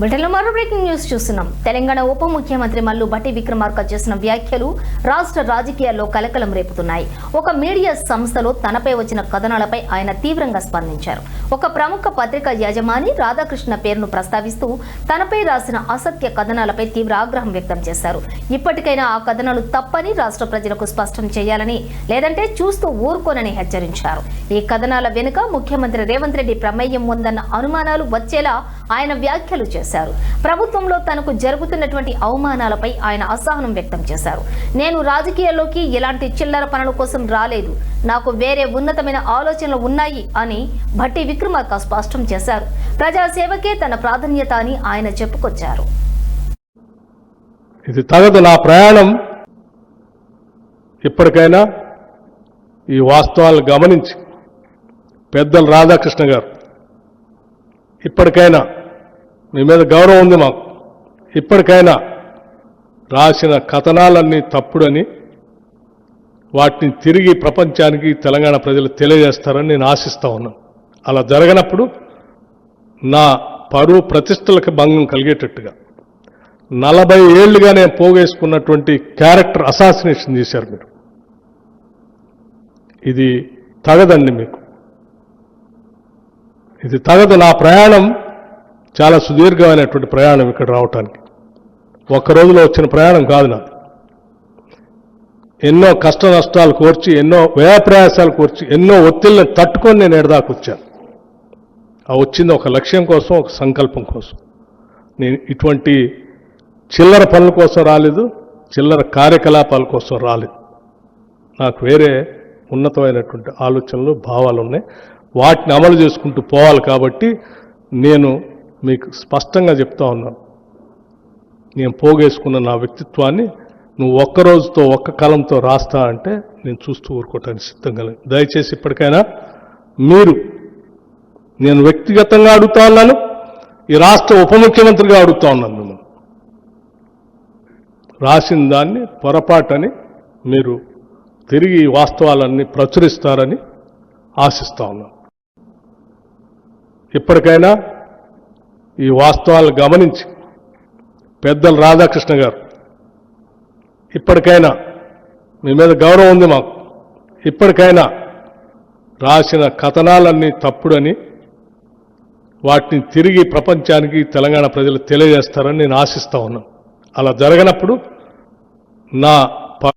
బ్రిటన్లో మరో breaking news చూస్తున్నాం. తెలంగాణ ఉప ముఖ్యమంత్రి మల్లు భట్టి విక్రమార్క చేసిన వ్యాఖ్యలు రాష్ట్ర రాజకీయాల్లో కలకలం రేపుతున్నాయి. ఒక మీడియా సంస్థలో తనపై వచ్చిన కథనాలపై ఆయన తీవ్రంగా స్పందించారు. ఒక ప్రముఖ పత్రికా యజమాని రాధాకృష్ణ పేరును ప్రస్తావిస్తూ తనపై రాసిన అసత్య కథనాలపై తీవ్ర ఆగ్రహం వ్యక్తం చేశారు. ఇప్పటికైనా ఆ కథనాలు తప్పని రాష్ట్ర ప్రజలకు స్పష్టం చేయాలని, లేదంటే చూస్తూ ఊరుకోనని హెచ్చరించారు. ఈ కథనాల వెనుక ముఖ్యమంత్రి రేవంత్ రెడ్డి ప్రమేయం ఉందన్న అనుమానాలు వచ్చేలా ఆయన వ్యాఖ్యలు చేశారు. ప్రభుత్వంలో తనకు జరుగుతున్నటువంటి అవమానాలపై ఆయన అసహనం వ్యక్తం చేశారు. నేను రాజకీయాల్లోకి ఎలాంటి చిల్లర పనుల కోసం రాలేదు, నాకు వేరే ఉన్నతమైన ఆలోచనలు ఉన్నాయి అని భట్టి విక్రమార్క స్పష్టం చేశారు. ప్రజాసేవకే తన ప్రాధాన్యత అని ఆయన చెప్పుకొచ్చారు. ఇది తగదు నా ప్రయాణం. ఇప్పటికైనా ఈ వాస్తవాలను గమనించి పెద్దలు రాధాకృష్ణ గారు, ఇప్పటికైనా మీ మీద గౌరవం ఉంది మాకు, ఇప్పటికైనా రాసిన కథనాలన్నీ తప్పుడని వాటిని తిరిగి ప్రపంచానికి తెలంగాణ ప్రజలు తెలియజేస్తారని నేను ఆశిస్తా ఉన్నాను. అలా జరగనప్పుడు నా పరువు ప్రతిష్టలకు భంగం కలిగేటట్టుగా 40 ఏళ్లుగా నేను పోగేసుకున్నటువంటి క్యారెక్టర్ అసాసినేషన్ చేశారు మీరు. ఇది తగదండి మీకు, ఇది తగదు. నా ప్రయాణం చాలా సుదీర్ఘమైనటువంటి ప్రయాణం. ఇక్కడ రావటానికి ఒక్క రోజులో వచ్చిన ప్రయాణం కాదు నాది. ఎన్నో కష్ట నష్టాలు కోర్చి, ఎన్నో వ్యయప్రయాసాలు కోర్చి, ఎన్నో ఒత్తిళ్లను తట్టుకొని నేను ఎడదాకా వచ్చాను. ఆ వచ్చింది ఒక లక్ష్యం కోసం, ఒక సంకల్పం కోసం. నేను ఇటువంటి చిల్లర పనుల కోసం రాలేదు, చిల్లర కార్యకలాపాల కోసం రాలేదు. నాకు వేరే ఉన్నతమైనటువంటి ఆలోచనలు, భావాలు ఉన్నాయి. వాటిని అమలు చేసుకుంటూ పోవాలి. కాబట్టి నేను మీకు స్పష్టంగా చెప్తా ఉన్నాను, నేను పోగేసుకున్న నా వ్యక్తిత్వాన్ని నువ్వు ఒక్క రోజుతో, ఒక్క కలంతో రాస్తా అంటే నేను చూస్తూ ఊరుకోవటానికి సిద్ధంగా లేదు. దయచేసి ఇప్పటికైనా మీరు, నేను వ్యక్తిగతంగా అడుగుతా ఉన్నాను, ఈ రాష్ట్ర ఉప ముఖ్యమంత్రిగా అడుగుతా ఉన్నాను మిమ్మల్ని, రాసిన దాన్ని పొరపాటని మీరు తిరిగి వాస్తవాలన్నీ ప్రచురిస్తారని ఆశిస్తా ఉన్నాను. ఇప్పటికైనా ఈ వాస్తవాలను గమనించి పెద్దలు రాధాకృష్ణ గారు, ఇప్పటికైనా మీ మీద గౌరవం ఉంది మాకు, ఇప్పటికైనా రాసిన కథనాలన్నీ తప్పుడని వాటిని తిరిగి ప్రపంచానికి తెలంగాణ ప్రజలు తెలియజేస్తారని నేను ఆశిస్తా ఉన్నాను. అలా జరగనప్పుడు నా